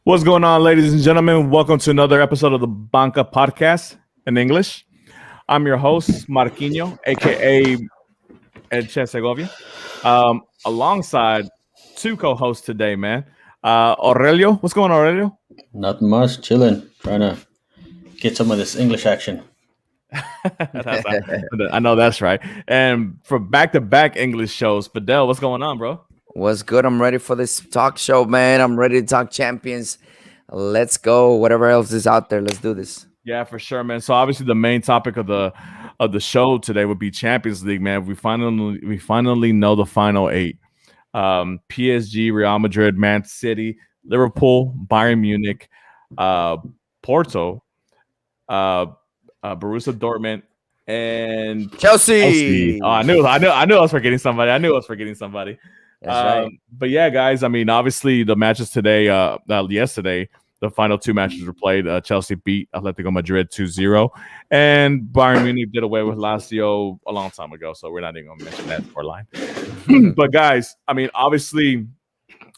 What's going on, ladies and gentlemen? Welcome to another episode of the Banca Podcast in English. I'm your host, Marquinho, aka Elche Segovia. Alongside two co-hosts today, man. Aurelio, what's going on, Aurelio? Not much, chilling, trying to get some of this English action. I know that's right. And for back-to-back English shows, Fidel, what's going on, bro? What's good? I'm ready for this talk show, man. I'm ready to talk champions. Let's go. Whatever else is out there, let's do this. Yeah, for sure, man. So obviously the main topic of the show today would be Champions League, man. We finally know the final eight. PSG, Real Madrid, Man City, Liverpool, Bayern Munich, Porto, Borussia Dortmund, and Chelsea. Oh, I knew I was forgetting somebody. That's right. But yeah, guys, I mean, obviously the matches today, yesterday, the final two matches were played. Chelsea beat Atletico Madrid 2-0, and Bayern Munich did away with Lazio a long time ago, so we're not even going to mention that scoreline. But guys, I mean, obviously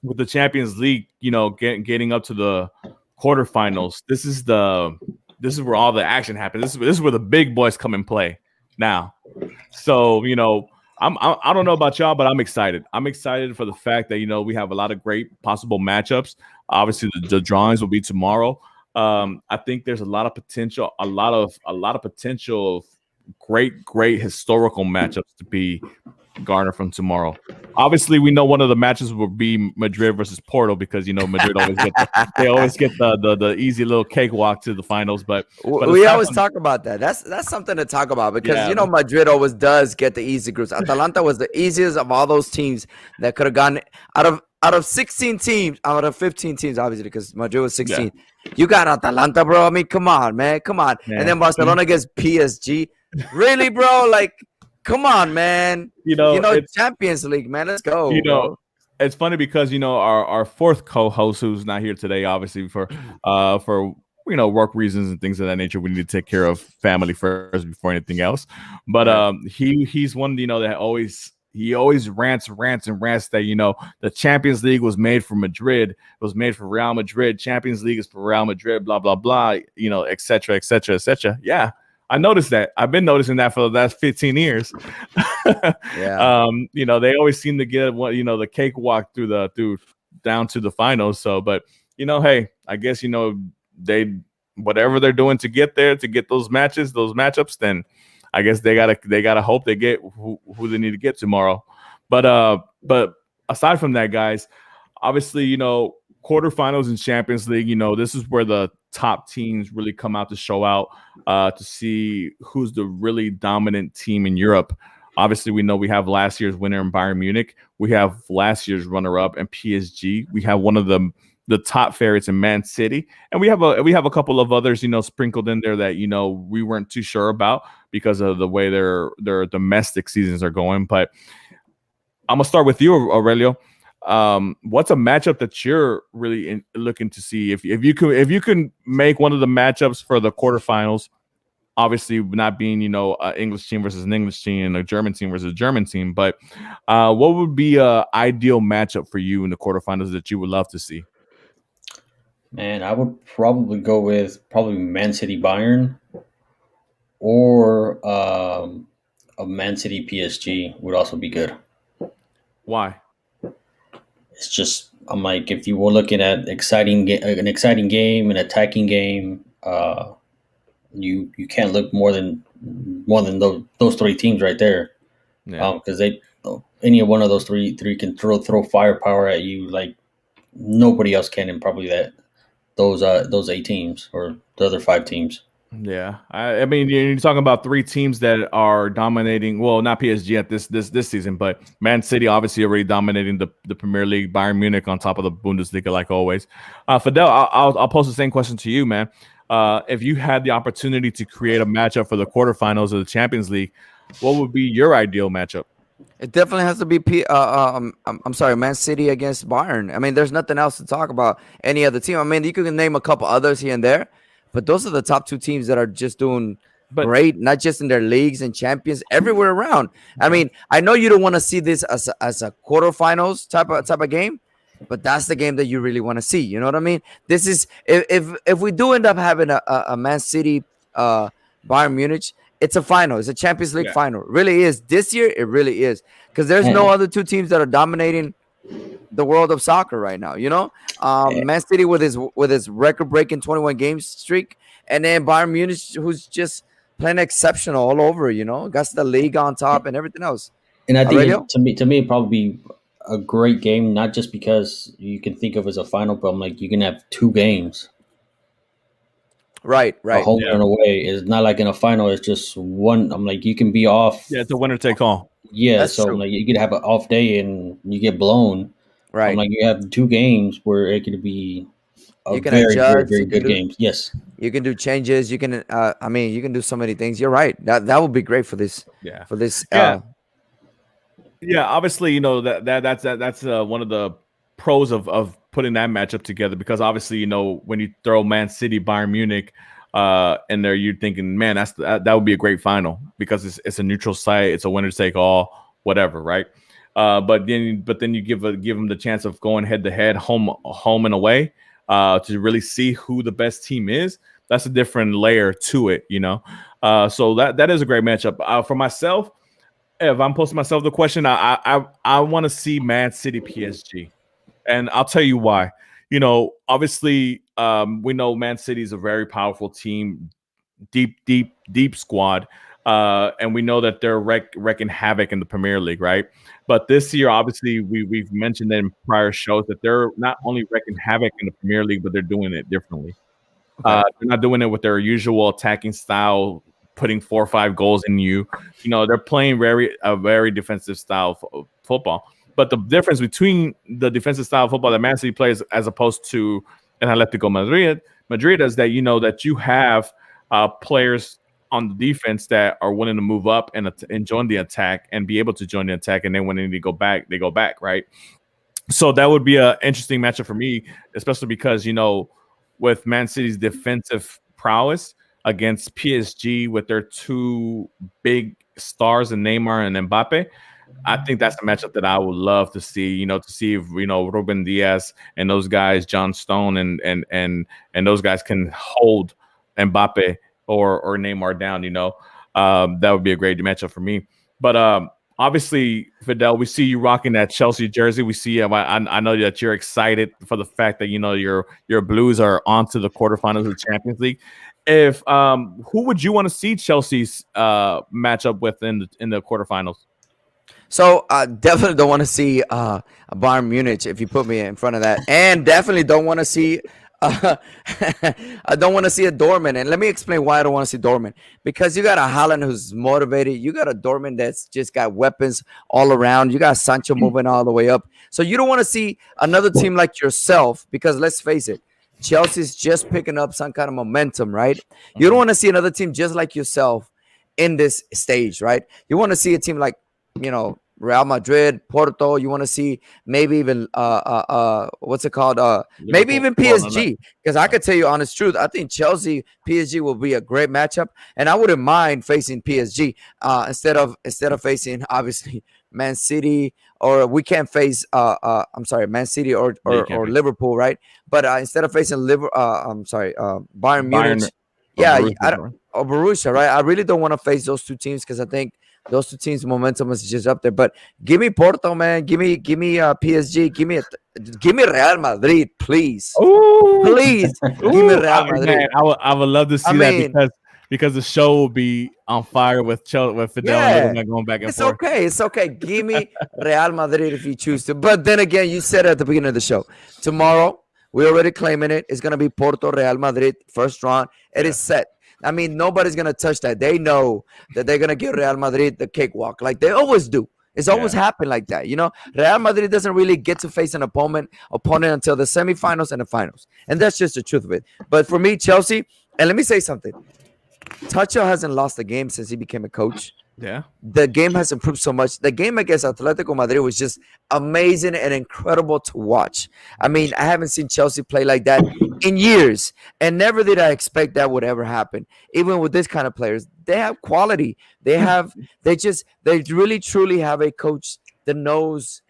with the Champions League, you know, getting up to the quarterfinals, this is where all the action happens. This is where the big boys come and play now. So, you know, I don't know about y'all, but I'm excited. I'm excited for the fact that, you know, we have a lot of great possible matchups. Obviously, the drawings will be tomorrow. I think there's a lot of potential, a lot of potential, great historical matchups to be garnered from tomorrow. Obviously, we know one of the matches will be Madrid versus Porto because, you know, Madrid always get the easy little cakewalk to the finals. But we always talk about that. That's something to talk about because, you know, Madrid always does get the easy groups. Atalanta was the easiest of all those teams that could have gone out of 16 teams, out of 15 teams, obviously, because Madrid was 16. Yeah. You got Atalanta, bro. I mean, come on, man. Come on. Yeah. And then Barcelona gets PSG. Really, bro? Like, come on, man. You know, Champions League, man. Let's go. You know, it's funny because, you know, our fourth co-host, who's not here today, obviously for you know, work reasons and things of that nature, we need to take care of family first before anything else. But he's one, you know, that always rants that, you know, the Champions League was made for Madrid, it was made for Real Madrid. Champions League is for Real Madrid, blah blah blah. You know, etc. etc. etc. Yeah. I noticed that. I've been noticing that for the last 15 years. Yeah. You know, they always seem to get the cakewalk through down to the finals. So, but you know, hey, I guess, you know, whatever they're doing to get there, to get those matchups, then I guess they gotta hope they get who they need to get tomorrow. But aside from that, guys, obviously, you know, quarterfinals in Champions League, you know, this is where the top teams really come out to show out to see who's the really dominant team in Europe. Obviously, we know we have last year's winner in Bayern Munich. We have last year's runner-up in PSG. We have one of the top favorites in Man City, and we have a couple of others, you know, sprinkled in there that, you know, we weren't too sure about because of the way their domestic seasons are going. But I'm gonna start with you, Aurelio. What's a matchup that you're really looking to see? If you can make one of the matchups for the quarterfinals, obviously not being, you know, an English team versus an English team and a German team versus a German team, but what would be a ideal matchup for you in the quarterfinals that you would love to see? Man, I would probably go with Man City Bayern or a Man City PSG would also be good. Why? It's just, I'm like, if you were looking at an exciting game, an attacking game, you can't look more than those three teams right there. Yeah. Because any one of those three can throw firepower at you like nobody else can, and probably those 8 teams or the other 5 teams. Yeah, I mean, you're talking about 3 teams that are dominating. Well, not PSG at this season, but Man City obviously already dominating the Premier League. Bayern Munich on top of the Bundesliga, like always. Fidel, I'll pose the same question to you, man. If you had the opportunity to create a matchup for the quarterfinals of the Champions League, what would be your ideal matchup? It definitely has to be Man City against Bayern. I mean, there's nothing else to talk about any other team. I mean, you can name a couple others here and there, but those are the top 2 teams that are just doing great, not just in their leagues and champions, everywhere around. I mean, I know you don't want to see this as a quarterfinals type of game, but that's the game that you really want to see. You know what I mean? This is if we do end up having a Man City Bayern Munich, it's a final. It's a Champions League Yeah. final. It really is. This year, it really is. Because there's no And, other two teams that are dominating the world of soccer right now. You know, Man City with his record-breaking 21 games streak, and then Bayern Munich, who's just playing exceptional all over. You know, got the league on top and everything else. and I think Aurelio? to me, it'd probably be a great game, not just because you can think of as a final, but I'm like you can have two games, Right, a right. home Yeah. and away. It's not like in a final, it's just one. I'm like you can be off. Yeah, it's a winner take all. Yeah, That's so I'm true. like you could have an off day and you get blown. I'm Right. like you have two games where it could be a You can very, very, adjust. very You can good do. game. Yes. You can do changes. You can. I mean, you can do so many things. You're right. That would be great for this. Yeah. For this. Yeah. Yeah, obviously, that's one of the pros of putting that matchup together, because obviously, when you throw Man City, Bayern Munich in there, you're thinking, man, that would be a great final, because it's a neutral site, it's a winner take all, whatever, right? But then you give them the chance of going head to head, home and away, to really see who the best team is. That's a different layer to it, So that is a great matchup. For myself, if I'm posting myself the question, I want to see Man City PSG, and I'll tell you why. Obviously, we know Man City is a very powerful team, deep squad, and we know that they're wrecking havoc in the Premier League, right? But this year, obviously, we've mentioned in prior shows that they're not only wrecking havoc in the Premier League, but they're doing it differently. Okay. They're not doing it with their usual attacking style, putting 4 or 5 goals in you. They're playing a very defensive style football. But the difference between the defensive style of football that Man City plays as opposed to an Atletico Madrid is that that you have players on the defense that are willing to move up and join the attack and be able to join the attack, and then when they need to go back, they go back, right? So that would be an interesting matchup for me, especially because with Man City's defensive prowess against PSG with their two big stars in Neymar and Mbappe, I think that's a matchup that I would love to see. To see if Ruben Diaz and those guys, John Stone and those guys can hold Mbappe or Neymar down. That would be a great matchup for me. But obviously, Fidel, we see you rocking that Chelsea jersey. We see. I know that you're excited for the fact that your Blues are onto the quarterfinals of the Champions League. If who would you want to see Chelsea's matchup with in the quarterfinals? So I definitely don't want to see a Bayern Munich if you put me in front of that, and definitely don't want to see. I don't want to see a Dortmund, and let me explain why I don't want to see Dortmund. Because you got a Haaland who's motivated, you got a Dortmund that's just got weapons all around, you got Sancho moving all the way up. So you don't want to see another team like yourself, because let's face it, Chelsea's just picking up some kind of momentum, right? You don't want to see another team just like yourself in this stage, right? You want to see a team like Real Madrid, Porto. You want to see maybe even what's it called? Maybe even PSG. Because I could tell you honest truth, I think Chelsea PSG will be a great matchup, and I wouldn't mind facing PSG instead of facing obviously Man City, or we can't face Man City or Liverpool, right? But instead of facing Bayern Munich, or Borussia, right? I really don't want to face those two teams, because I think those two teams' momentum is just up there. But give me Porto, man. Give me PSG. Give me Real Madrid, please. Ooh. Please give me Real Madrid. Man, I would love to see that, because the show will be on fire with Fidel and Liverpool going back and forth. It's okay. Give me Real Madrid if you choose to. But then again, you said at the beginning of the show, tomorrow we're already claiming it. It's gonna be Porto Real Madrid first round. It is set. I mean, nobody's going to touch that. They know that they're going to give Real Madrid the cakewalk like they always do. It's always happened like that. Real Madrid doesn't really get to face an opponent until the semifinals and the finals. And that's just the truth of it. But for me, Chelsea, and let me say something. Tuchel hasn't lost a game since he became a coach. Yeah. The game has improved so much. The game against Atletico Madrid was just amazing and incredible to watch. I mean, I haven't seen Chelsea play like that in years, and never did I expect that would ever happen. Even with this kind of players, they have quality. They really truly have a coach that knows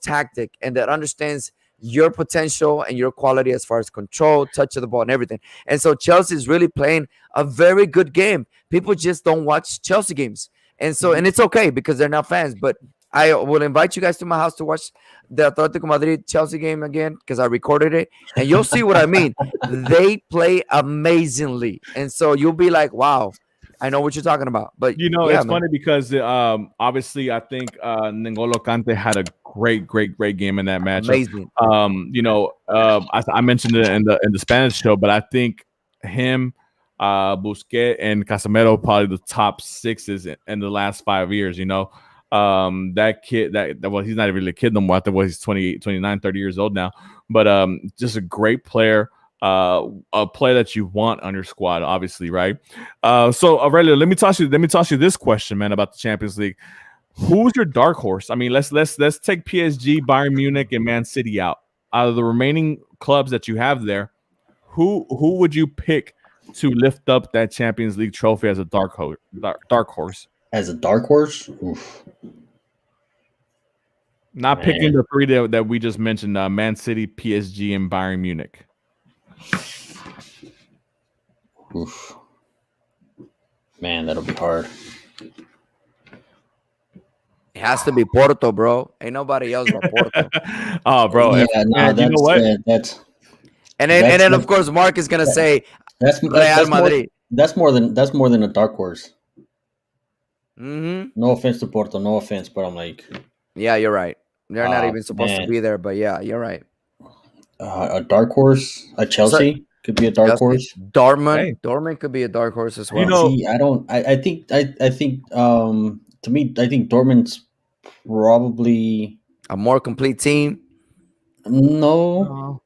tactic and that understands your potential and your quality as far as control, touch of the ball, and everything. And so Chelsea is really playing a very good game. People just don't watch Chelsea games, and so and it's okay because they're not fans. But I will invite you guys to my house to watch the Atletico Madrid Chelsea game again because I recorded it, and you'll see what I mean. They play amazingly, and so you'll be like, "Wow, I know what you're talking about." But it's funny because obviously I think N'Golo Kante had a great game in that matchup. Amazing. I mentioned it in the Spanish show, but I think him, Busquets, and Casemiro probably the top sixes in the last 5 years. That kid well, he's not really a kid no more. I think he's 28, 29, 30 years old now. But just a great player. A player that you want on your squad, obviously, right? So Aurelio, let me toss you this question, man, about the Champions League. Who's your dark horse? I mean, let's take PSG, Bayern Munich, and Man City out of the remaining clubs that you have there. Who would you pick to lift up that Champions League trophy as a dark horse? As a dark horse? Oof. Not picking the three that we just mentioned: Man City, PSG, and Bayern Munich. Oof. Man, that'll be hard. It has to be Porto, bro. Ain't nobody else but Porto. Oh, bro. Yeah, you know what? And then of course Mark is gonna say that's Real Madrid. That's more than a dark horse. Mm-hmm. No offense to Porto, no offense, but I'm like, yeah, you're right. They're not even supposed to be there, but yeah, you're right. A dark horse, a Chelsea could be a dark horse. Dortmund could be a dark horse as well. See, I think to me, I think Dortmund's probably a more complete team. No.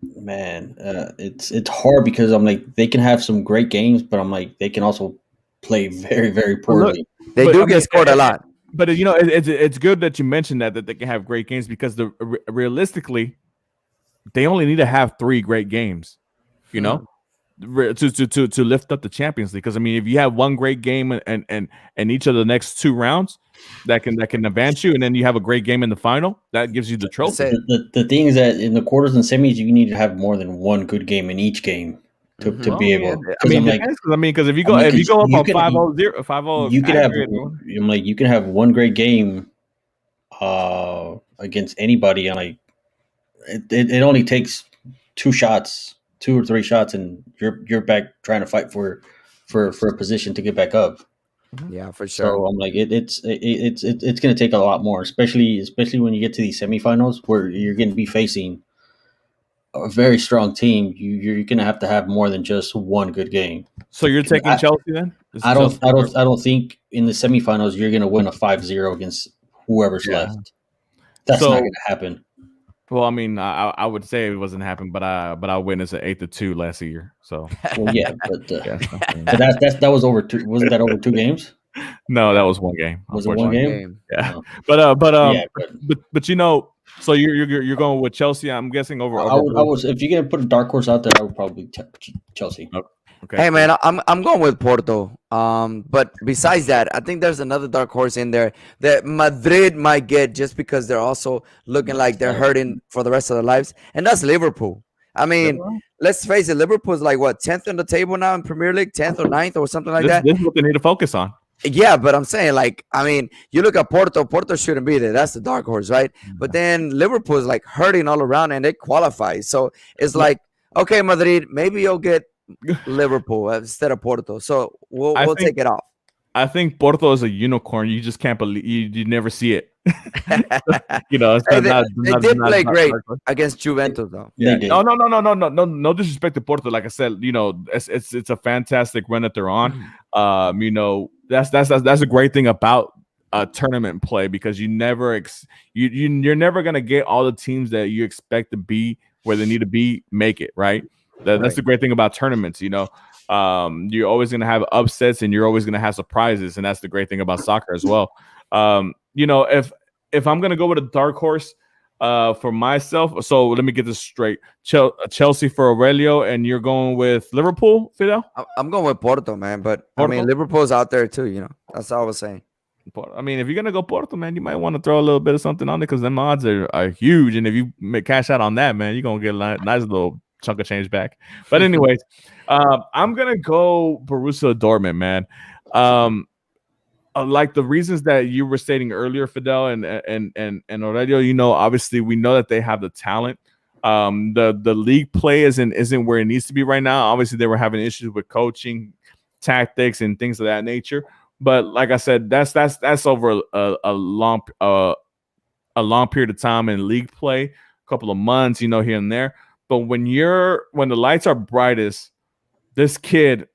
Man, it's hard because I'm like they can have some great games, but I'm like they can also play very, very poorly. They do get scored a lot. But it's good that you mentioned that they can have great games because realistically, they only need to have 3 great games, to lift up the Champions League. Because I mean, if you have 1 great game and each of the next 2 rounds, that can advance you, and then you have a great game in the final, that gives you the trophy. The thing is that in the quarters and semis, you need to have more than 1 good game in each game to be able. I mean, because if you go up on 5-0, you could have. I'm like, you can have 1 great game against anybody, and like it only takes 2 or 3 shots, and you're back trying to fight for a position to get back up. Yeah, for sure. So I'm like, it's going to take a lot more, especially when you get to these semifinals where you're going to be facing a very strong team. You're going to have more than just 1 good game. So you're taking Chelsea then? I don't think in the semifinals you're going to win a 5-0 against whoever's left. That's not going to happen. Well, I mean, I would say it wasn't happening, but I witnessed an 8-2 last year. So well, yeah, but that was over 2. Wasn't that over 2 games? No, that was 1 game. Was it 1 game? Yeah, no. but so you're going with Chelsea. I'm guessing over. I was if you're gonna put a dark horse out there, I would probably Chelsea. Okay. Hey man, I'm going with Porto. But besides that, I think there's another dark horse in there that Madrid might get just because they're also looking like they're hurting for the rest of their lives, and that's Liverpool. I mean, let's face it, Liverpool's like what 10th on the table now in Premier League, 10th or 9th or something like that. This is what they need to focus on. Yeah, but I'm saying, like, I mean, you look at Porto shouldn't be there. That's the dark horse, right? But then Liverpool's like hurting all around and they qualify. So it's like, okay, Madrid, maybe you'll get Liverpool instead of Porto. So we'll take it off. I think Porto is a unicorn. You just can't believe you never see it. They did play great against Juventus, though. Yeah, no disrespect to Porto. Like I said, it's a fantastic run that they're on. That's a great thing about tournament play because you're never gonna get all the teams that you expect to be where they need to be make it right. That's the great thing about tournaments. You're always gonna have upsets and you're always gonna have surprises, and that's the great thing about soccer as well. If I'm gonna go with a dark horse for myself, so let me get this straight: Chelsea for Aurelio, and you're going with Liverpool, Fidel? I'm going with Porto, man. But Porto? I mean, Liverpool's out there too. That's all I was saying. I mean, if you're gonna go Porto, man, you might want to throw a little bit of something on it because them odds are huge, and if you cash out on that, man, you're gonna get a nice little chunk of change back. But anyways, I'm gonna go Borussia Dortmund, man. Um, like the reasons that you were stating earlier, Fidel and Aurelio, obviously we know that they have the talent. The league play isn't where it needs to be right now. Obviously, they were having issues with coaching, tactics, and things of that nature. But like I said, that's over a long period of time in league play, a couple of months, here and there. But when the lights are brightest, this kid,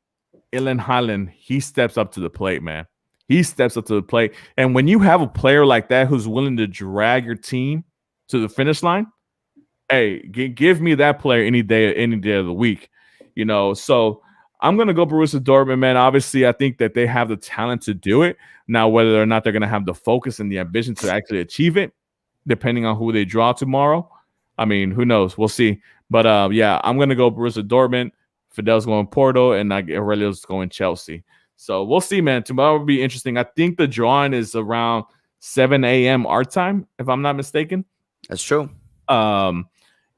Ilan Haaland, he steps up to the plate, man. He steps up to the plate. And when you have a player like that who's willing to drag your team to the finish line, hey, give me that player any day of the week. So I'm going to go Borussia Dortmund, man. Obviously, I think that they have the talent to do it. Now, whether or not they're going to have the focus and the ambition to actually achieve it, depending on who they draw tomorrow, I mean, who knows? We'll see. But, yeah, I'm going to go Borussia Dortmund. Fidel's going Porto, and Aurelio's going Chelsea. So we'll see, man. Tomorrow will be interesting. I think the drawing is around 7 a.m. our time, if I'm not mistaken. That's true. I'm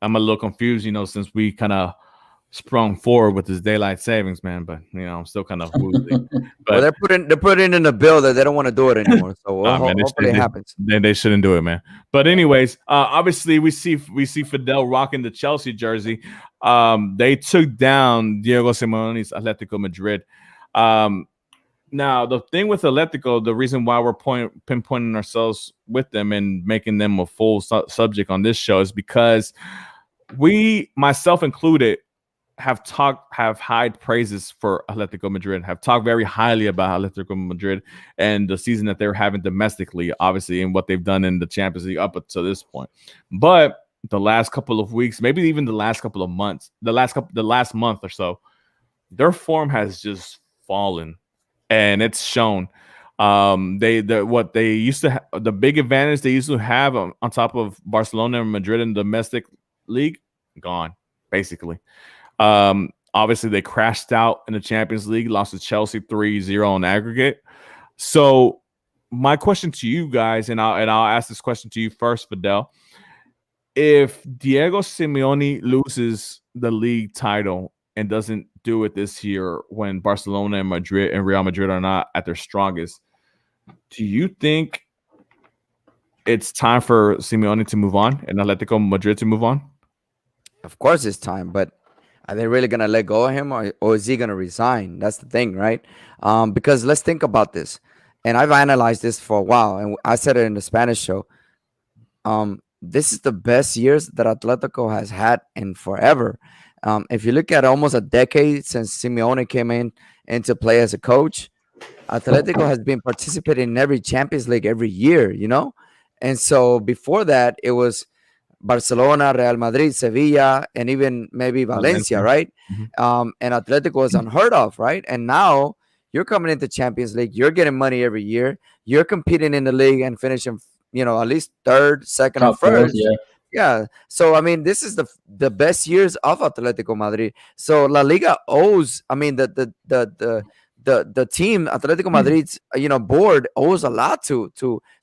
a little confused, since we kind of sprung forward with this daylight savings, man. But I'm still kind of woozy. Well, they're putting in a bill that they don't want to do it anymore. So hopefully it happens. Then they shouldn't do it, man. But anyways, obviously we see Fidel rocking the Chelsea jersey. They took down Diego Simeone's Atletico Madrid. Now, the thing with Atletico, the reason why we're pinpointing ourselves with them and making them a full subject on this show is because we, myself included, have high praises for Atletico Madrid, have talked very highly about Atletico Madrid and the season that they're having domestically, obviously, and what they've done in the Champions League up to this point. But the last couple of weeks, maybe even the last couple of months, the last month or so, their form has just fallen. And it's shown. What they used to the big advantage they used to have on top of Barcelona and Madrid in the domestic league, gone basically. Obviously they crashed out in the Champions League, lost to Chelsea 3-0 on aggregate. So my question to you guys, and I'll ask this question to you first, Fidel. If Diego Simeone loses the league title and doesn't do it this year when Barcelona and Madrid and Real Madrid are not at their strongest, do you think it's time for Simeone to move on and Atletico Madrid to move on? Of course it's time, but are they really going to let go of him or is he going to resign? That's the thing, right? Because let's think about this. And I've analyzed this for a while, and I said it in the Spanish show. This is the best years that Atletico has had in forever. If you look at almost a decade since Simeone came into play as a coach, Atletico has been participating in every Champions League every year, And so before that, it was Barcelona, Real Madrid, Sevilla, and even maybe Valencia, right? Mm-hmm. And Atletico was unheard of, right? And now you're coming into Champions League, you're getting money every year, you're competing in the league and finishing, at least third, second, or first. Yeah. So, I mean, this is the best years of Atletico Madrid. So La Liga owes, I mean, the team, Atletico Madrid's, board owes a lot to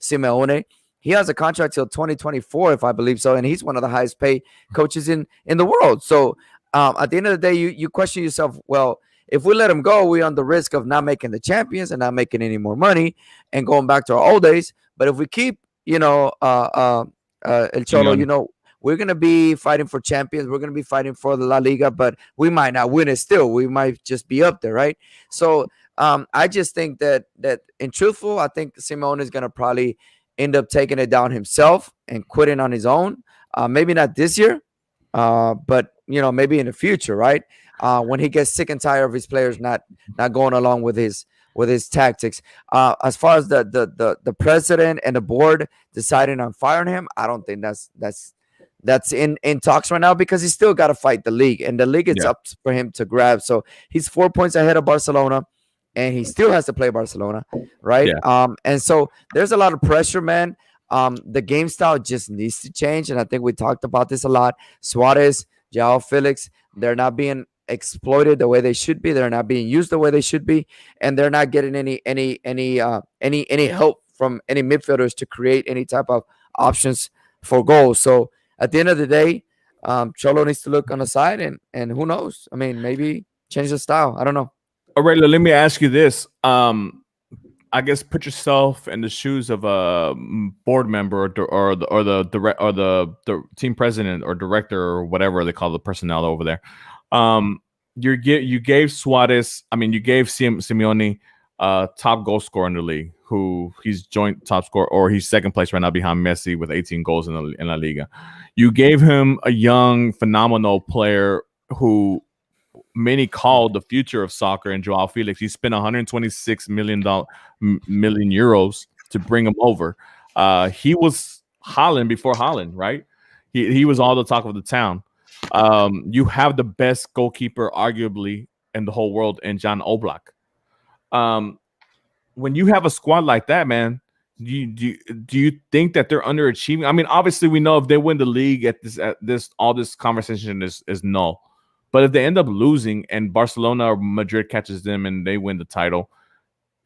Simeone. He has a contract till 2024, if I believe so. And he's one of the highest paid coaches in the world. So at the end of the day, you question yourself, well, if we let him go, we're on the risk of not making the champions and not making any more money and going back to our old days. But if we keep, El Cholo, we're going to be fighting for champions. We're going to be fighting for the La Liga, but we might not win it still. We might just be up there, right? So I just think that in truthful, I think Simeone is going to probably end up taking it down himself and quitting on his own. Maybe not this year, but, maybe in the future, right? When he gets sick and tired of his players not going along with his tactics. As far as the president and the board deciding on firing him, I don't think that's in talks right now because he's still got to fight the league, and the league is up for him to grab. So he's 4 points ahead of Barcelona, and he still has to play Barcelona, right? Yeah. And so there's a lot of pressure, man. The game style just needs to change, and I think we talked about this a lot. Suarez, Joao Felix, they're not being exploited the way they should be. They're not being used the way they should be, and they're not getting any help from any midfielders to create any type of options for goals. So at the end of the day, Cholo needs to look on the side, and who knows? I mean, maybe change the style. I don't know. Aurelio, let me ask you this. I guess put yourself in the shoes of a board member or the team president or director or whatever they call the personnel over there. You gave Suarez, I mean, you gave Simeone top goal scorer in the league, who he's joint top scorer, or he's second place right now behind Messi with 18 goals in La Liga. You gave him a young, phenomenal player who many called the future of soccer in Joao Felix. He spent 126 million euros to bring him over. He was Holland before Holland, right? He was all the talk of the town. You have the best goalkeeper, arguably, in the whole world, in Jan Oblak. When you have a squad like that, man, do you think that they're underachieving? I mean, obviously, we know if they win the league at this, all this conversation is null. But if they end up losing and Barcelona or Madrid catches them and they win the title,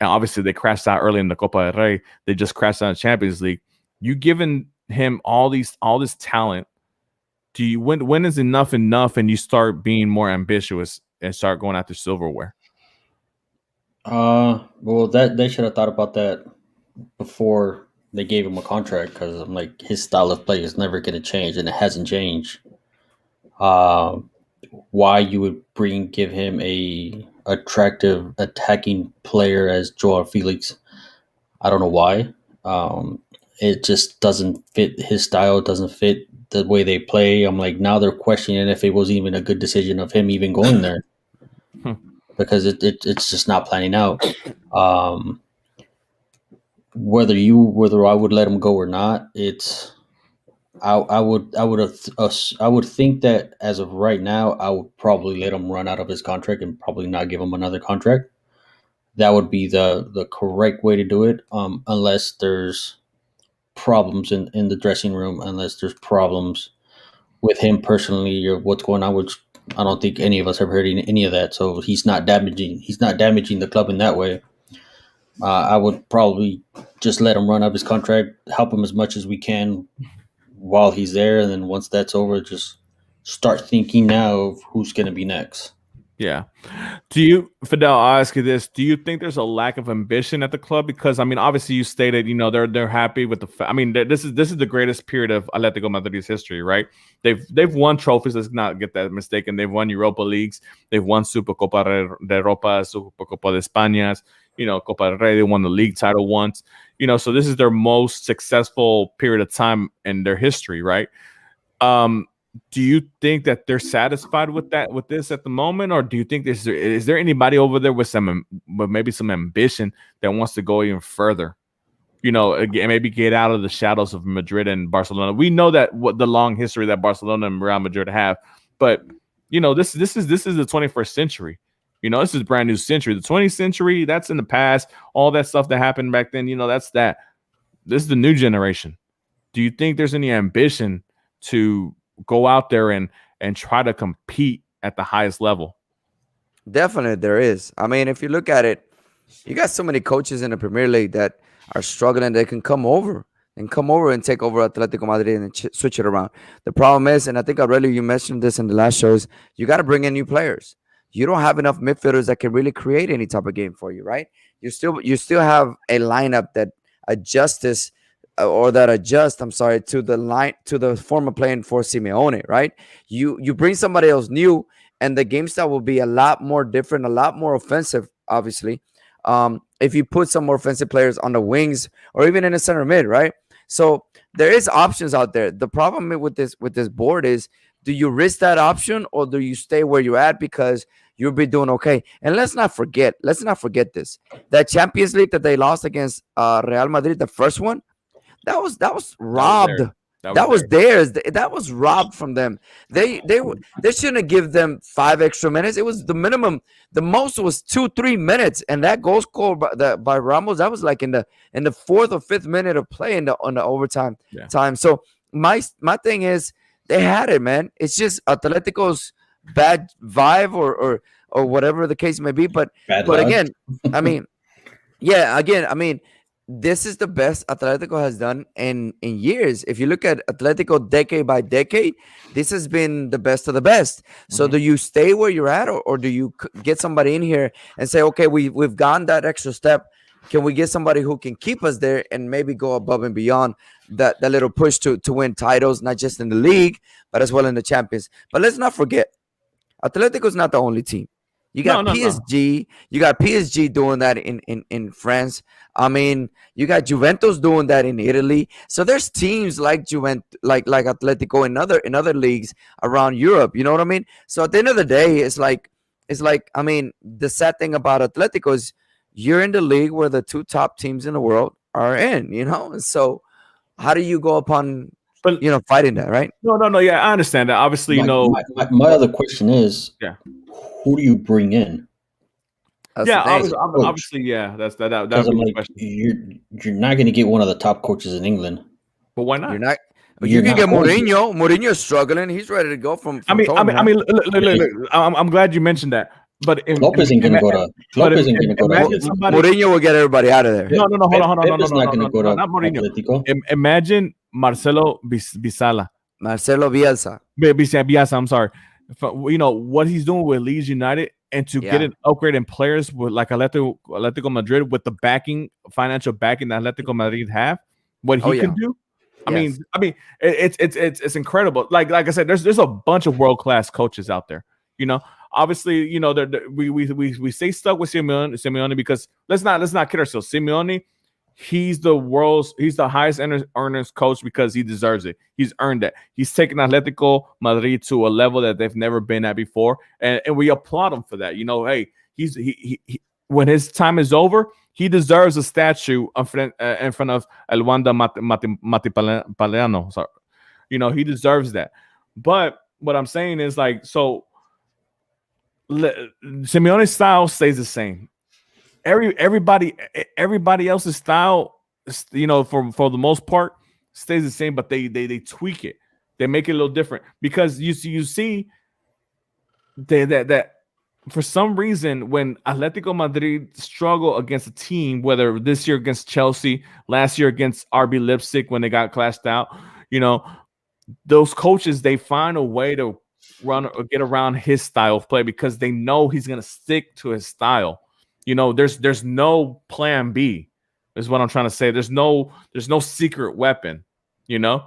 and obviously they crashed out early in the Copa del Rey, they just crashed out in the Champions League. You given him all this talent. Do you when is enough and you start being more ambitious and start going after silverware? Well, that they should have thought about that before they gave him a contract, because I'm like, his style of play is never going to change, and it hasn't changed. Why you would give him a attractive attacking player as Joao Felix, I don't know why. It just doesn't fit his style. It doesn't fit the way they play. I'm like, now they're questioning if it was even a good decision of him even going there, because it's just not planning out. Whether I would let him go or not, I would think that as of right now, I would probably let him run out of his contract and probably not give him another contract. That would be the correct way to do it, unless there's problems in the dressing room, unless there's problems with him personally or what's going on, which I don't think any of us have heard any of that. So he's not damaging the club in that way. I would probably just let him run up his contract, help him as much as we can while he's there, and then once that's over, just start thinking now of who's going to be next. Yeah. Fidel, I'll ask you this. Do you think there's a lack of ambition at the club? Because, I mean, obviously you stated, they're happy with this is the greatest period of Atletico Madrid's history, right? They've won trophies. Let's not get that mistaken. They've won Europa Leagues. They've won Supercopa de Europa, Supercopa de España, Copa del Rey. They won the league title once. So this is their most successful period of time in their history, right? Do you think that they're satisfied with this at the moment, or do you think is there anybody over there with maybe some ambition that wants to go even further? Maybe get out of the shadows of Madrid and Barcelona. We know that what the long history that Barcelona and Real Madrid have, but this is the 21st century. This is a brand new century. The 20th century, that's in the past. All that stuff that happened back then, that's that. This is the new generation. Do you think there's any ambition to go out there and try to compete at the highest level? Definitely there is. I mean, if you look at it, you got so many coaches in the Premier League that are struggling. They can come over and take over Atletico Madrid and switch it around. The problem is, and I think Aurelio, you mentioned this in the last shows, you got to bring in new players. You don't have enough midfielders that can really create any type of game for you, right? You still have a lineup that adjusts to the form of playing for Simeone, right? You bring somebody else new, and the game style will be a lot more different, a lot more offensive, obviously. If you put some more offensive players on the wings or even in the center mid, right? So there is options out there. The problem with this board is, do you risk that option or do you stay where you're at because you'll be doing okay? And let's not forget this. That Champions League that they lost against Real Madrid, the first one, that was robbed. That was theirs. That was robbed from them. They shouldn't have given them 5 extra minutes. It was the minimum. The most was 2-3 minutes, and that goal scored by Ramos, that was like in the 4th or 5th minute of play on the overtime time. So my thing is, they had it, man. It's just Atletico's bad vibe or whatever the case may be. But again, I mean, yeah, again, I mean, this is the best Atletico has done in years. If you look at Atletico decade by decade, this has been the best of the best. So do you stay where you're at, or do you get somebody in here and say, okay, we've gone that extra step. Can we get somebody who can keep us there and maybe go above and beyond that little push to win titles, not just in the league, but as well in the Champions? But let's not forget, Atletico is not the only team. You got PSG. You got PSG doing that in France. I mean, you got Juventus doing that in Italy. So there's teams like Juventus, like Atletico in other leagues around Europe. You know what I mean? So at the end of the day, it's like I mean, the sad thing about Atletico is you're in the league where the two top teams in the world are in. You know, and so how do you go upon fighting that, right? No. Yeah, I understand that. Obviously, my other question is, who do you bring in? Obviously, yeah. That's that. That would be the question. You're not going to get one of the top coaches in England. But why not? You're not. You can get Mourinho. Mourinho's struggling. He's ready to go from I mean, look, I'm glad you mentioned that. But Lopez ain't going to go to. Lopez ain't going to go to. Mourinho will get everybody out of there. No. Hold on. Pep is not going to go to. Not Mourinho. Imagine Marcelo Bielsa. Marcelo Bielsa. Bielsa. I'm sorry. You know what he's doing with Leeds United, and to get an upgrade in players with like Atletico Madrid with the financial backing that Atletico Madrid have, what he can do. I mean, it's incredible. Like I said, there's a bunch of world-class coaches out there. You know, obviously, you know, we stay stuck with Simeone because let's not kid ourselves. Simeone, he's the highest earners coach because he deserves it. He's earned that. He's taken Atletico Madrid to a level that they've never been at before, and we applaud him for that. You know, hey, he when his time is over, he deserves a statue in front of El Wanda Matipaleano. Sorry, you know, he deserves that. But what I'm saying is like, so Simeone's style stays the same. Everybody else's style, you know, for the most part, stays the same, but they tweak it. They make it a little different because you see that for some reason when Atletico Madrid struggle against a team, whether this year against Chelsea, last year against RB Leipzig when they got clashed out, you know, those coaches, they find a way to run or get around his style of play because they know he's going to stick to his style. You know, there's no plan B, is what I'm trying to say. There's no secret weapon, you know?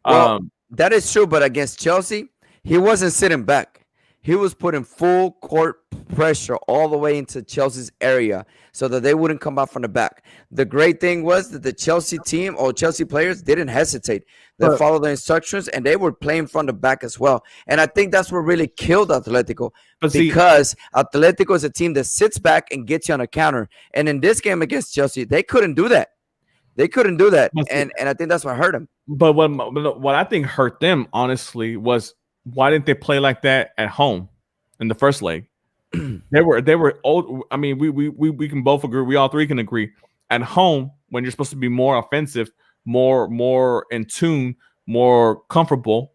Well, that is true, but against Chelsea, he wasn't sitting back. He was putting full court pressure all the way into Chelsea's area so that they wouldn't come out from the back. The great thing was that the Chelsea team or Chelsea players didn't hesitate. They followed the instructions, and they were playing from the back as well. And I think that's what really killed Atletico because Atletico is a team that sits back and gets you on a counter. And in this game against Chelsea, they couldn't do that. And I think that's what hurt them. But what I think hurt them, honestly, was why didn't they play like that at home in the first leg? They were old. I mean, we can both agree. We all three can agree. At home, when you're supposed to be more offensive, more in tune, more comfortable,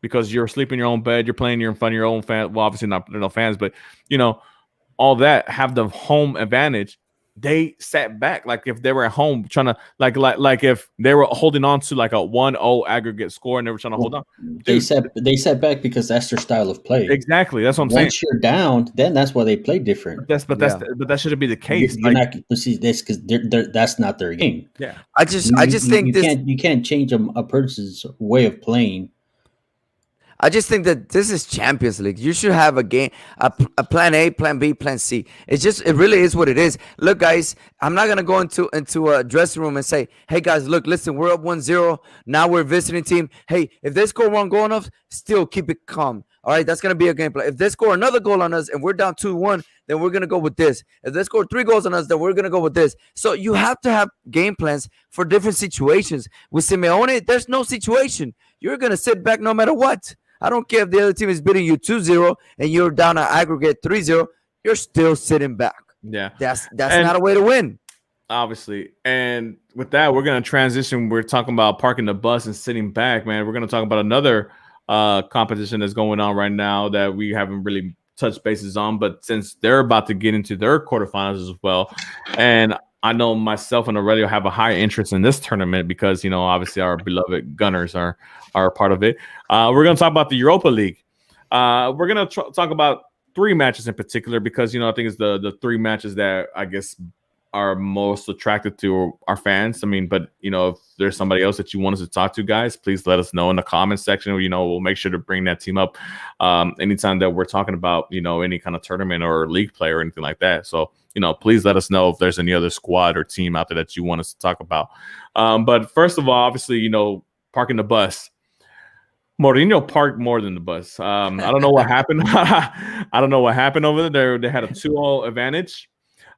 because you're asleep in your own bed, you're playing, you're in front of your own fans. Well, obviously not no fans, but you know, all that have the home advantage. They sat back like if they were at home trying to like if they were holding on to like a 1-0 aggregate score and they were trying to hold on. They sat back because that's their style of play. Exactly, that's what I'm saying. Once you're down, then that's why they play different. But that shouldn't be the case. You're not to see this because that's not their game. Yeah, I just think you can't change a person's way of playing. I just think that this is Champions League. You should have a game, a plan A, plan B, plan C. It really is what it is. Look, guys, I'm not gonna go into a dressing room and say, "Hey, guys, look, listen, we're up 1-0. Now we're a visiting team. Hey, if they score one goal on us, still keep it calm. All right, that's gonna be a game plan. If they score another goal on us and we're down 2-1, then we're gonna go with this. If they score 3 goals on us, then we're gonna go with this." So you have to have game plans for different situations. With Simeone, there's no situation. You're gonna sit back no matter what. I don't care if the other team is beating you 2-0 and you're down an aggregate 3-0. You're still sitting back. Yeah, that's not a way to win. Obviously, and with that, we're gonna transition. We're talking about parking the bus and sitting back, man. We're gonna talk about another competition that's going on right now that we haven't really touched bases on. But since they're about to get into their quarterfinals as well, and I know myself and Aurelio have a high interest in this tournament because obviously our beloved Gunners are a part of it. We're going to talk about the Europa League. We're going to talk about 3 matches in particular because I think it's the 3 matches that I guess are most attracted to our fans. I mean, but if there's somebody else that you want us to talk to, guys, please let us know in the comments section. We'll make sure to bring that team up anytime that we're talking about any kind of tournament or league play or anything like that. So please let us know if there's any other squad or team out there that you want us to talk about. But first of all, obviously, parking the bus. Mourinho parked more than the bus. I don't know what happened. I don't know what happened over there. They had a 2-0 advantage.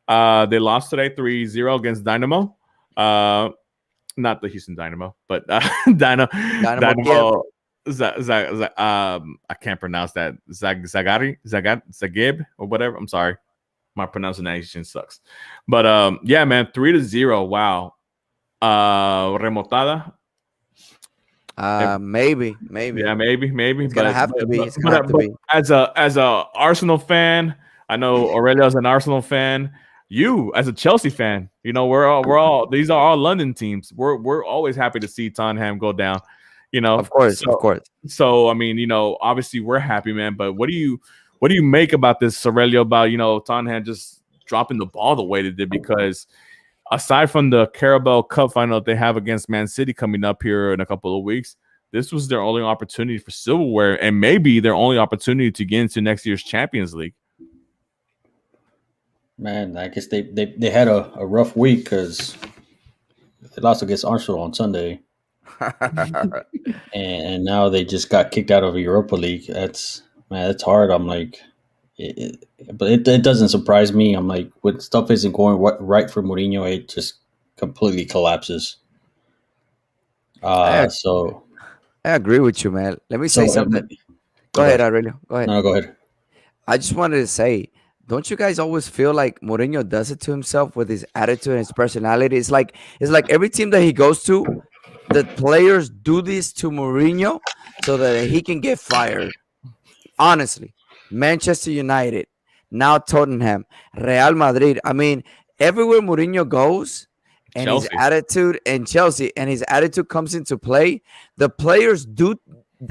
They lost today 3-0 against Dynamo. Not the Houston Dynamo, but Dynamo. I can't pronounce that. Zagreb or whatever. I'm sorry. My pronunciation sucks. But yeah, man, 3-0. Wow. Remontada. Maybe. Yeah, maybe. It's gonna have to be. It's gonna have to be. As a Arsenal fan, I know Aurelio's an Arsenal fan. You, as a Chelsea fan, we're all these are all London teams. We're always happy to see Tottenham go down. Of course. So I mean, obviously we're happy, man. But what do you make about this, Aurelio? About Tottenham just dropping the ball the way they did? Because aside from the Carabao Cup final that they have against Man City coming up here in a couple of weeks, this was their only opportunity for silverware, and maybe their only opportunity to get into next year's Champions League. Man, I guess they had a rough week because they lost against Arsenal on Sunday, and now they just got kicked out of the Europa League. That's hard. I'm like, but it doesn't surprise me. I'm like, when stuff isn't going right for Mourinho, it just completely collapses. So I agree with you, man. Let me say something. Go ahead, Aurelio. Go ahead. No, go ahead. I just wanted to say, don't you guys always feel like Mourinho does it to himself with his attitude and his personality? It's like every team that he goes to, the players do this to Mourinho so that he can get fired. Honestly, Manchester United, now Tottenham, Real Madrid. I mean, everywhere Mourinho goes and Chelsea. His attitude, and Chelsea, and his attitude comes into play, the players do.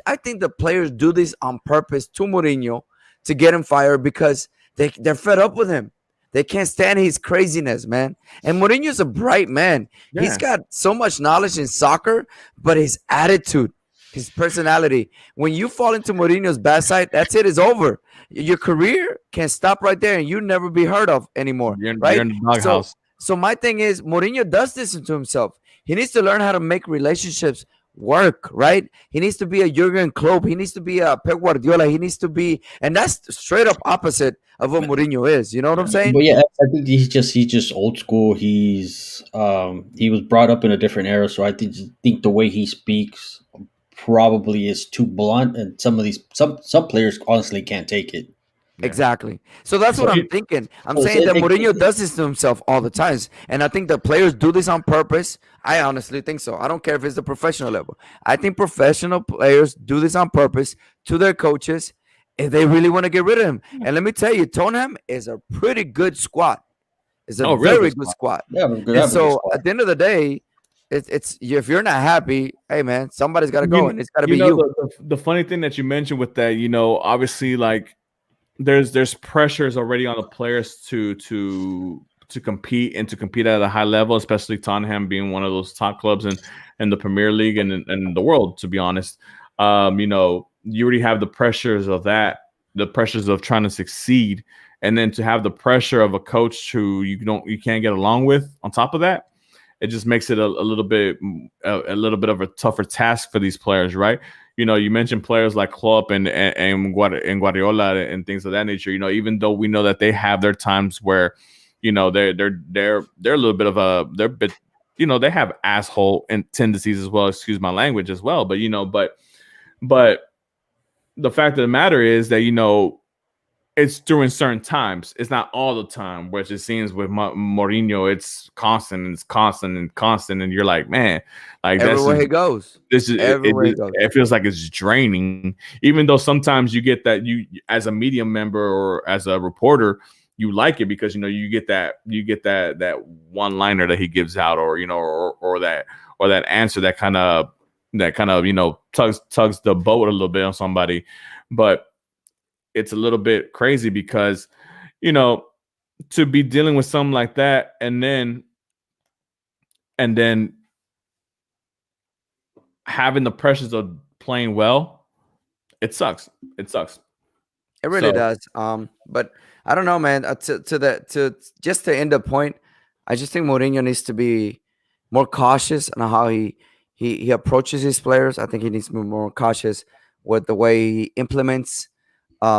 I think the players do this on purpose to Mourinho to get him fired because they're fed up with him. They can't stand his craziness, man. And Mourinho's a bright man. Yeah. He's got so much knowledge in soccer, but his attitude, his personality, when you fall into Mourinho's bad side, that's it. It's over. Your career can stop right there and you'll never be heard of anymore. Right? You're in the doghouse. So my thing is, Mourinho does this to himself. He needs to learn how to make relationships work, right? He needs to be a Jurgen Klopp. He needs to be a Pep Guardiola. He needs to be, and that's straight up opposite of what Mourinho is. You know what I'm saying? But yeah, I think he's just old school. He was brought up in a different era, so I think the way he speaks probably is too blunt, and some players honestly can't take it. Yeah. Exactly. So that's what I'm thinking. I'm saying that Mourinho does this to himself all the times. And I think the players do this on purpose. I honestly think so. I don't care if it's the professional level. I think professional players do this on purpose to their coaches if they really want to get rid of him. And let me tell you, Tottenham is a pretty good squad. It's a very good squad. Yeah, so at the end of the day, it's if you're not happy, hey man, somebody's got to go, and it's got to be you. The funny thing that you mentioned with that, obviously, like, there's pressures already on the players to compete and to compete at a high level, especially Tottenham being one of those top clubs in the Premier League and in the world, to be honest. You already have the pressures of that, the pressures of trying to succeed, and then to have the pressure of a coach who you can't get along with on top of that, it just makes it a little bit of a tougher task for these players, right? You mentioned players like Klopp and Guardiola and things of that nature. Even though we know that they have their times where, they're a little bit of they have asshole tendencies as well. Excuse my language as well. But but the fact of the matter is that it's during certain times. It's not all the time, which it seems with Mourinho, it's constant and it's constant and constant, and you're like, man, like everywhere he goes. this is Everywhere he goes. it feels like it's draining. Even though sometimes you get that, you as a media member or as a reporter, you like it because you get that one liner that he gives out, or or that answer that kind of tugs the boat a little bit on somebody, but it's a little bit crazy because, to be dealing with something like that and then having the pressures of playing well, it sucks. It really does. But I don't know, man. To just to end the point, I just think Mourinho needs to be more cautious on how he approaches his players. I think he needs to be more cautious with the way he implements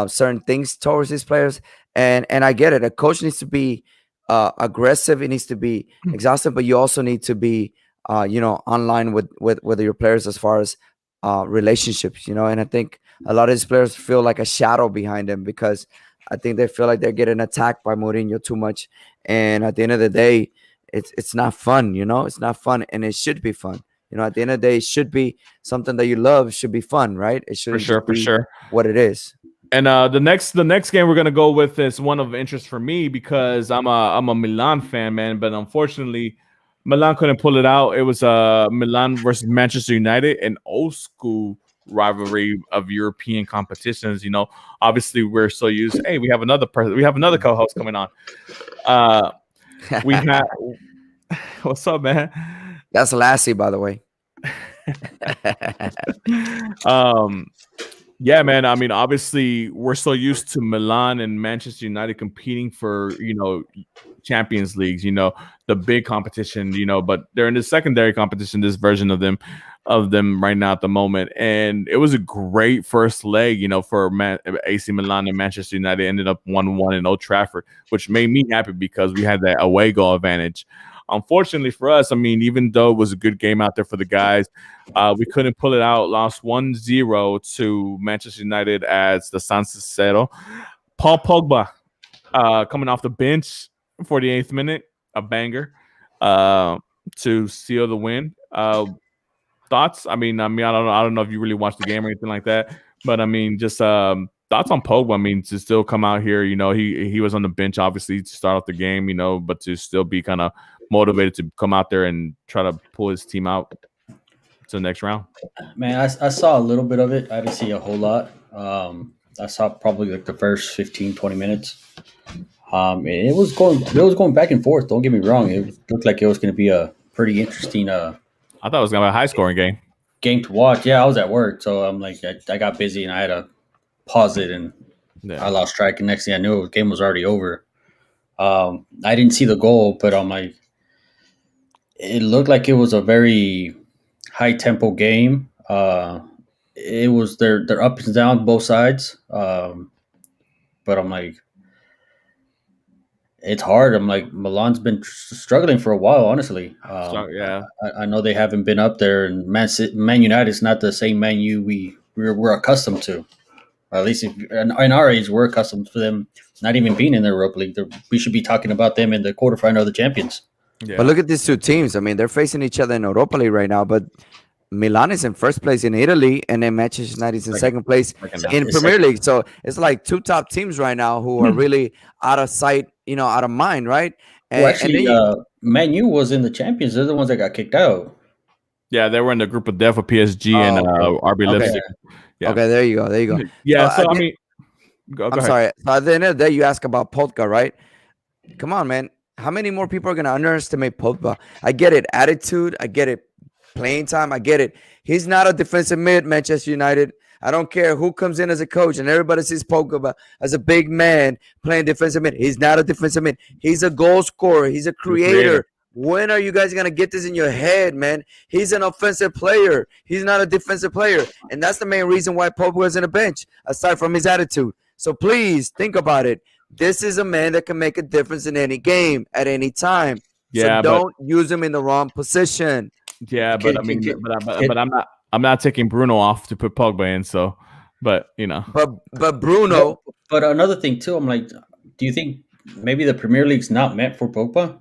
certain things towards his players. And I get it. A coach needs to be aggressive. He needs to be exhaustive, but you also need to be online with your players as far as relationships. And I think a lot of these players feel like a shadow behind them because I think they feel like they're getting attacked by Mourinho too much. And at the end of the day, it's not fun. It's not fun, and it should be fun. At the end of the day, it should be something that you love. It should be fun, right? It should for sure what it is. And the next game we're gonna go with is one of interest for me because I'm a Milan fan, man. But unfortunately, Milan couldn't pull it out. It was Milan versus Manchester United, an old school rivalry of European competitions. Obviously we're so used. Hey, we have another co-host coming on. We have what's up, man? That's Lassie, by the way. Yeah, man. I mean, obviously, we're so used to Milan and Manchester United competing for, Champions Leagues, the big competition, but they're in the secondary competition, this version of them right now at the moment. And it was a great first leg, for AC Milan and Manchester United. Ended up 1-1 in Old Trafford, which made me happy because we had that away goal advantage. Unfortunately for us, I mean, even though it was a good game out there for the guys, we couldn't pull it out. Lost 1-0 to Manchester United as the San Siro. Paul Pogba coming off the bench, 48th minute, a banger to seal the win. Thoughts? I mean, I don't know if you really watched the game or anything like that, but I mean, just thoughts on Pogba. I mean, to still come out here, he was on the bench obviously to start off the game, but to still be kind of motivated to come out there and try to pull his team out to the next round. Man, I saw a little bit of it. I didn't see a whole lot. I saw probably like the first 15, 20 minutes. It was going back and forth. Don't get me wrong. It looked like it was going to be a pretty interesting. I thought it was going to be a high scoring game to watch. Yeah, I was at work, so I'm like, I got busy and I had to pause it, and I lost track. And next thing I knew, the game was already over. I didn't see the goal, but I'm like, it looked like it was a very high tempo game. It was they're up and down both sides. But I'm like, it's hard. I'm like, Milan's been struggling for a while, honestly. Yeah, I know they haven't been up there, and Man United is not the same Man U we're accustomed to. Or at least in our age, we're accustomed to them not even being in the Europa League. We should be talking about them in the quarterfinal of the Champions. Yeah. But look at these two teams. I mean, they're facing each other in Europa League right now, but Milan is in first place in Italy, and then Manchester United is in second place in Premier League. So it's like two top teams right now who are really out of sight, out of mind, right? And, well, actually, Man U was in the Champions. They're the ones that got kicked out. Yeah, they were in the group of death with PSG and RB Leipzig. Yeah. Okay, there you go. Yeah, so I mean, go ahead. Sorry. So at the end of the day, you ask about Pogba, right? Come on, man. How many more people are going to underestimate Pogba? I get it. Attitude. I get it. Playing time. I get it. He's not a defensive mid, Manchester United. I don't care who comes in as a coach, and everybody sees Pogba as a big man playing defensive mid. He's not a defensive mid. He's a goal scorer. He's a creator. When are you guys going to get this in your head, man? He's an offensive player. He's not a defensive player. And that's the main reason why Pogba is on the bench, aside from his attitude. So please think about it. This is a man that can make a difference in any game at any time. Yeah, so don't use him in the wrong position. Yeah, but I mean, but I'm not taking Bruno off to put Pogba in. So, but but Bruno But another thing too, I'm like, do you think maybe the Premier League's not meant for Pogba?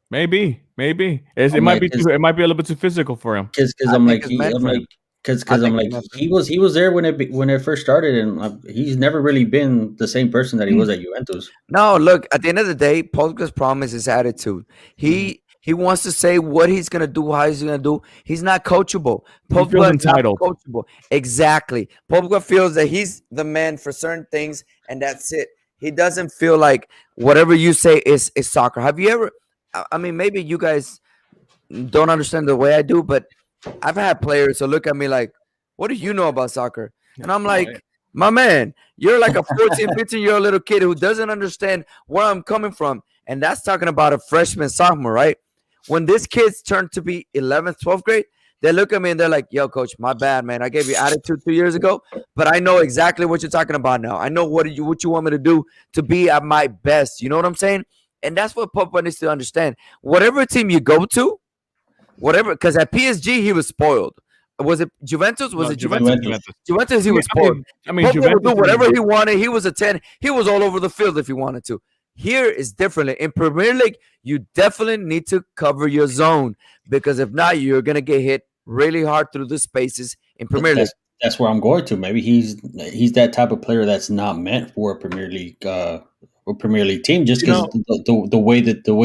Maybe it I'm might like, be too. It might be a little bit too physical for him. because I I'm think like it's meant I'm for like him. I because I'm think it's like meant for him. he was there when it first started, and he's never really been the same person that he was at Juventus. No, look, at the end of the day, Pogba's problem is his attitude. Mhm. He wants to say what he's gonna do, how he's gonna do. He's not coachable. He feels Pogba is not entitled. coachable. Exactly. Pogba feels that he's the man for certain things, and that's it. He doesn't feel like whatever you say is soccer. Have you ever? I mean, maybe you guys don't understand the way I do, but I've had players who look at me like, what do you know about soccer? And I'm Oh, yeah. like, my man, you're like a 14, 15-year-old little kid who doesn't understand where I'm coming from. And that's talking about a freshman, sophomore, right? When these kids turn to be 11th, 12th grade, they look at me and they're like, yo, coach, my bad, man. I gave you attitude 2 years ago, but I know exactly what you're talking about now. I know what you want me to do to be at my best. You know what I'm saying? And that's what Papa needs to understand. Whatever team you go to, whatever, because at PSG he was spoiled. Was it Juventus? Was No, it Juventus? Juventus. Juventus, he I mean, was spoiled. Pogba would Juventus. do whatever he wanted. He was a 10. He was all over the field if he wanted to. Here is differently. In Premier League, you definitely need to cover your zone because if not, you're gonna get hit really hard through the spaces in Premier League. That's where I'm going to. Maybe he's that type of player that's not meant for a Premier League team, just because the way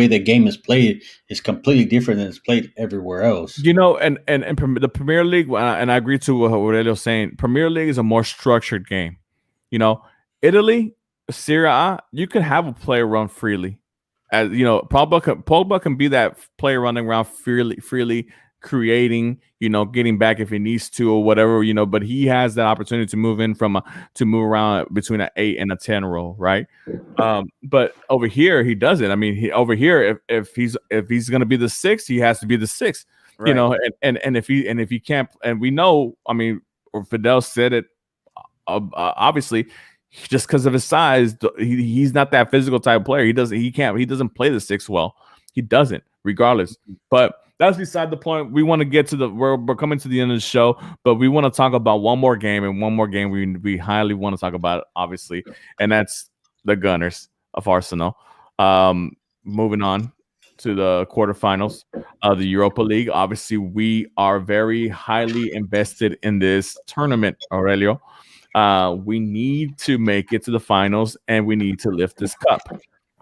the game is played is completely different than it's played everywhere else. And the Premier League, and I agree to what Aurelio's saying. Premier League is a more structured game. Italy, Serie A, you can have a player run freely. As Pogba can be that player running around freely creating, getting back if he needs to or whatever, but he has that opportunity to move around between an 8 and a 10 role, right? But over here he doesn't. I mean, over here, if he's going to be the 6, he has to be the 6, Right. and if he can't, and we know, I mean, or Fidel said it, obviously, just because of his size, he's not that physical type of player. He doesn't play the 6 well. He doesn't, regardless. But that's beside the point. We want to get to we're coming to the end of the show, but we want to talk about one more game, and one more game we highly want to talk about, obviously, and that's the Gunners of Arsenal. Moving on to the quarterfinals of the Europa League. Obviously, we are very highly invested in this tournament, Aurelio. We need to make it to the finals, and we need to lift this cup.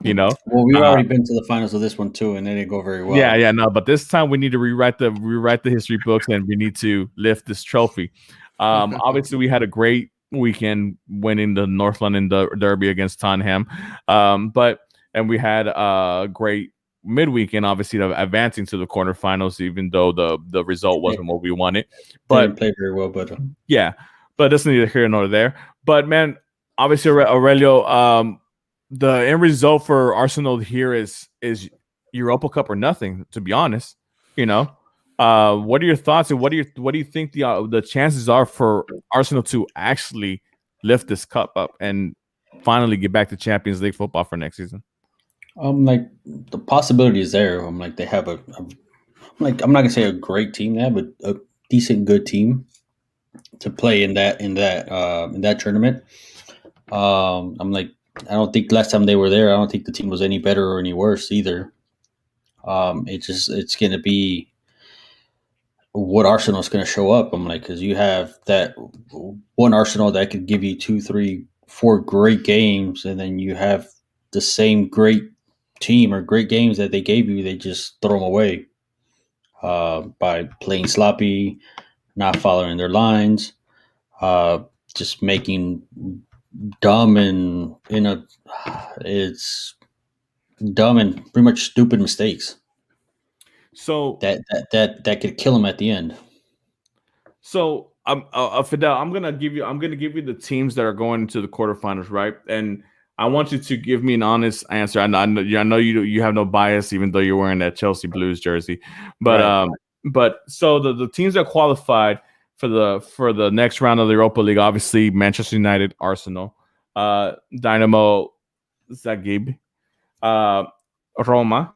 Well, we've already been to the finals of this one too, and it didn't go very well. Yeah, no, but this time we need to rewrite the history books, and we need to lift this trophy. Obviously, we had a great weekend winning the North London Derby against Tottenham, and we had a great midweekend, obviously, advancing to the quarterfinals, even though the result wasn't what we wanted. But didn't play very well, but yeah, but that's neither here nor there. But man, obviously, Aurelio, the end result for Arsenal here is Europa Cup or nothing. To be honest, what are your thoughts, and what do you think the chances are for Arsenal to actually lift this cup up and finally get back to Champions League football for next season? Like the possibility is there. I'm like they have I'm not gonna say a great team now, but a decent good team to play in that tournament. I'm like, I don't think last time they were there, I don't think the team was any better or any worse either. It's gonna be what Arsenal's gonna show up. I'm like, because you have that one Arsenal that could give you 2, 3, 4 great games, and then you have the same great team or great games that they gave you, they just throw them away by playing sloppy, not following their lines, just making dumb and it's dumb and pretty much stupid mistakes. So that could kill them at the end. So Fidel, I'm gonna give you the teams that are going into the quarterfinals, right? And I want you to give me an honest answer. I know you have no bias, even though you're wearing that Chelsea Blues jersey. But Right. But so the teams that qualified for the next round of the Europa League, obviously Manchester United, Arsenal, Dynamo Zagreb, Roma,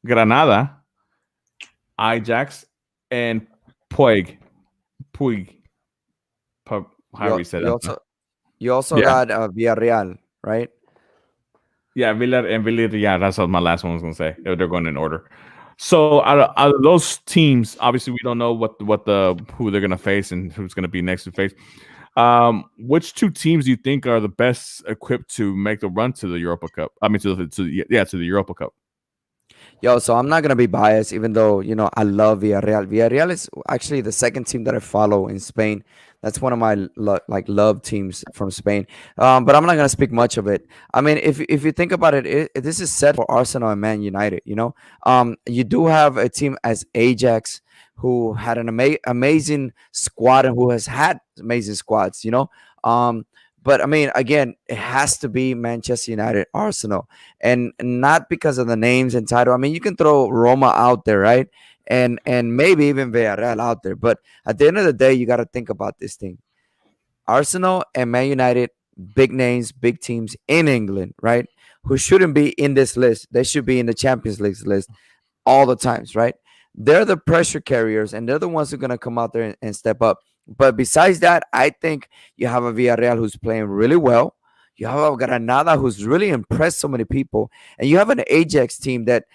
Granada, Ajax, and Puig. However you said that. You also Yeah, got Villarreal, right? yeah, Villar. Yeah, that's what my last one was gonna say. They're going in order. So out of those teams, obviously we don't know what who they're gonna face and who's gonna be next to face. Which two teams do you think are the best equipped to make the run to the Europa Cup? I mean, to the Europa Cup. Yo, so I'm not gonna be biased, even though I love Villarreal. Villarreal is actually the second team that I follow in Spain. That's one of my love teams from Spain. But I'm not gonna speak much of it. I mean, if you think about it, this is set for Arsenal and Man United. You do have a team as Ajax who had an amazing squad and who has had amazing squads. But I mean, again, it has to be Manchester United, Arsenal, and not because of the names and title. I mean, you can throw Roma out there, right? And maybe even Villarreal out there. But at the end of the day, you got to think about this thing. Arsenal and Man United, big names, big teams in England, right? Who shouldn't be in this list. They should be in the Champions League list all the times, right? They're the pressure carriers, and they're the ones who are going to come out there and step up. But besides that, I think you have a Villarreal who's playing really well. You have a Granada who's really impressed so many people, and you have an Ajax team that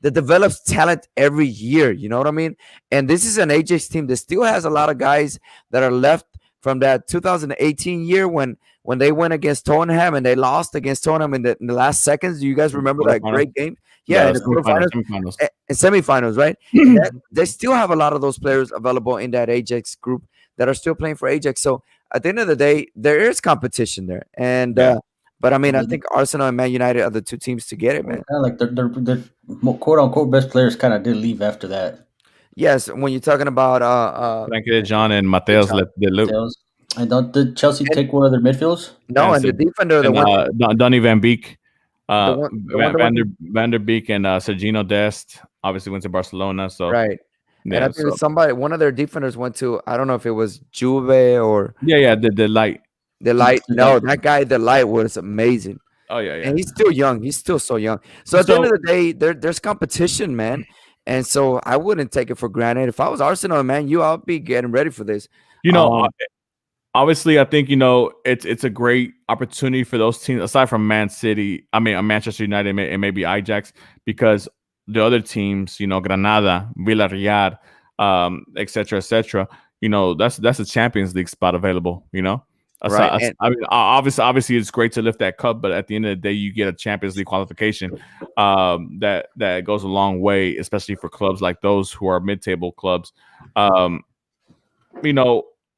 develops talent every year. You know what I mean? And this is an Ajax team that still has a lot of guys that are left from that 2018 year when they went against Tottenham and they lost against Tottenham in the last seconds. Do you guys remember that great game? Yeah, in the quarterfinals and semifinals, right? They still have a lot of those players available in that Ajax group that are still playing for Ajax. So at the end of the day, there is competition there. And but I mean, I think Arsenal and Man United are the two teams to get it, man. Like their quote unquote best players kind of did leave after that. Yes, when you're talking about Frankie de Jong and Mateus Mateus. And did Chelsea take one of their midfields? No, and the defender that went Donny Van Beek, Van der Beek and Sergino Dest obviously went to Barcelona. So right. yeah, and I think one of their defenders went to, I don't know if it was Juve or the light. The light. No, that guy, the light was amazing. Oh yeah. And he's still young. He's still so young. So at the end of the day, there's competition, man. And so I wouldn't take it for granted. If I was Arsenal, man, I'll be getting ready for this. Obviously, I think it's a great opportunity for those teams aside from Manchester United and maybe Ajax, because the other teams, Granada, Villarreal, etc., that's a Champions League spot available. Right. I mean, obviously, it's great to lift that cup, but at the end of the day, you get a Champions League qualification. That goes a long way, especially for clubs like those who are mid-table clubs.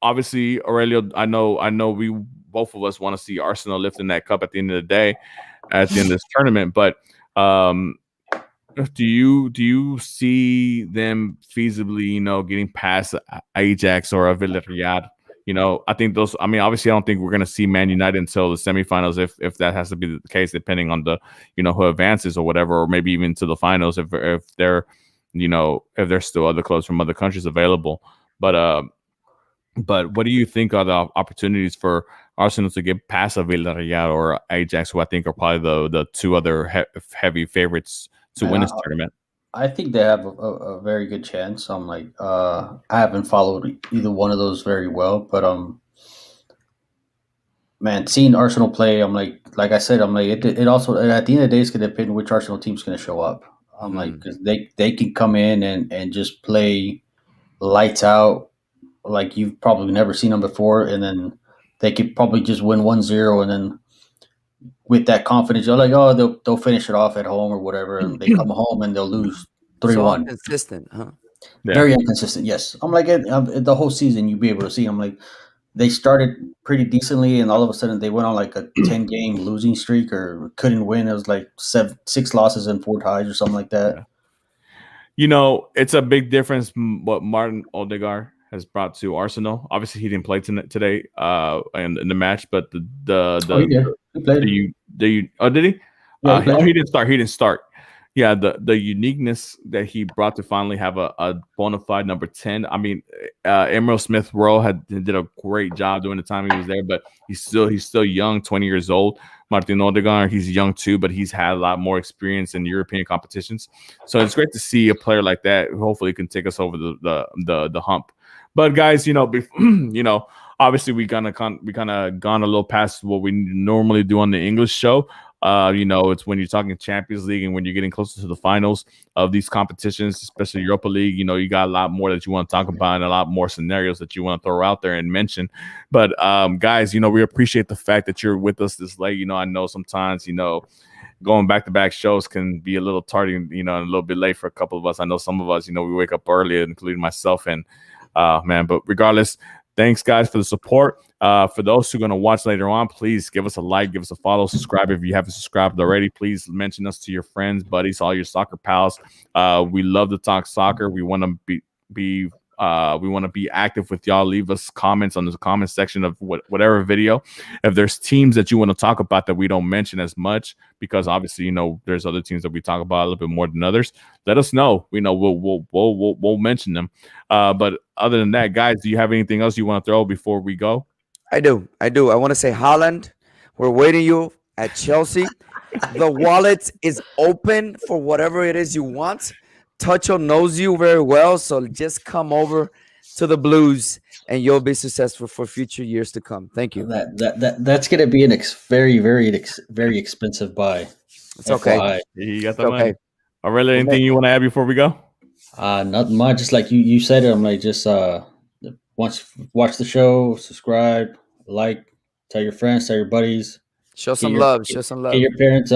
Obviously, Aurelio, I know, we both of us want to see Arsenal lifting that cup at the end of the day, at the end of this tournament. But do you see them feasibly, getting past Ajax or a Villarreal? I think those. I mean, obviously, I don't think we're going to see Man United until the semifinals, if that has to be the case, depending on the who advances or whatever, or maybe even to the finals if they're if there's still other clubs from other countries available. But what do you think are the opportunities for Arsenal to get past a Villarreal or Ajax, who I think are probably the two other heavy favorites to win this tournament? I think they have a very good chance. I'm like, I haven't followed either one of those very well, but man, seeing Arsenal play, I'm like I said, I'm like, it also, at the end of the day, it's going to depend which Arsenal team's going to show up. I'm like, because they can come in and just play lights out, like you've probably never seen them before, and then they could probably just win 1-0, and then with that confidence, you're like, oh, they'll finish it off at home or whatever, and they come home and they'll lose 3-1. So inconsistent, huh? Yeah. Very inconsistent. Yes, I'm like the whole season you'd be able to see. I'm like, they started pretty decently, and all of a sudden they went on like a 10-game losing streak or couldn't win. It was like 6 losses and 4 ties or something like that. Yeah. It's a big difference what Martin Odegaard has brought to Arsenal. Obviously, he didn't play today in the match, but he played. Did he? Yeah, he didn't start. He didn't start. Yeah, the uniqueness that he brought to finally have a bona fide number 10. I mean, Emile Smith-Rowe did a great job during the time he was there, but he's still young, 20 years old. Martin Odegaard, he's young too, but he's had a lot more experience in European competitions. So it's great to see a player like that who hopefully can take us over the hump. But guys, obviously obviously we kind of gone a little past what we normally do on the English show. It's when you're talking Champions League and when you're getting closer to the finals of these competitions, especially Europa League, you got a lot more that you want to talk about and a lot more scenarios that you want to throw out there and mention. But guys, we appreciate the fact that you're with us this late. I know sometimes, going back-to-back shows can be a little tardy, and a little bit late for a couple of us. I know some of us, we wake up early, including myself. And but regardless, thanks guys for the support. For those who are going to watch later on, please give us a like, give us a follow, subscribe if you haven't subscribed already. Please mention us to your friends, buddies, all your soccer pals. We love to talk soccer. We want to be active with y'all. Leave us comments on the comment section of whatever video. If there's teams that you want to talk about that we don't mention as much, because obviously there's other teams that we talk about a little bit more than others, let us know. We'll mention them. But other than that, guys, do you have anything else you want to throw before we go? I do. I want to say, Haaland, we're waiting you at Chelsea. The wallet is open for whatever it is you want. Tuchel knows you very well, so just come over to the Blues and you'll be successful for future years to come. Thank you. That's going to be very, very expensive buy. It's okay. FYI. You got the money. Okay. Aurelia, anything you want to add before we go? Not much. Just like you said it. I'm like, just watch the show, subscribe, like, tell your friends, tell your buddies. Show some love. Get your parents'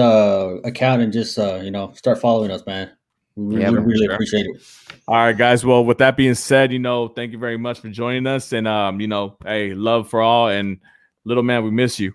account and just start following us, man. We really appreciate it. All right, guys. Well, with that being said, thank you very much for joining us. And hey, love for all. And little man, we miss you.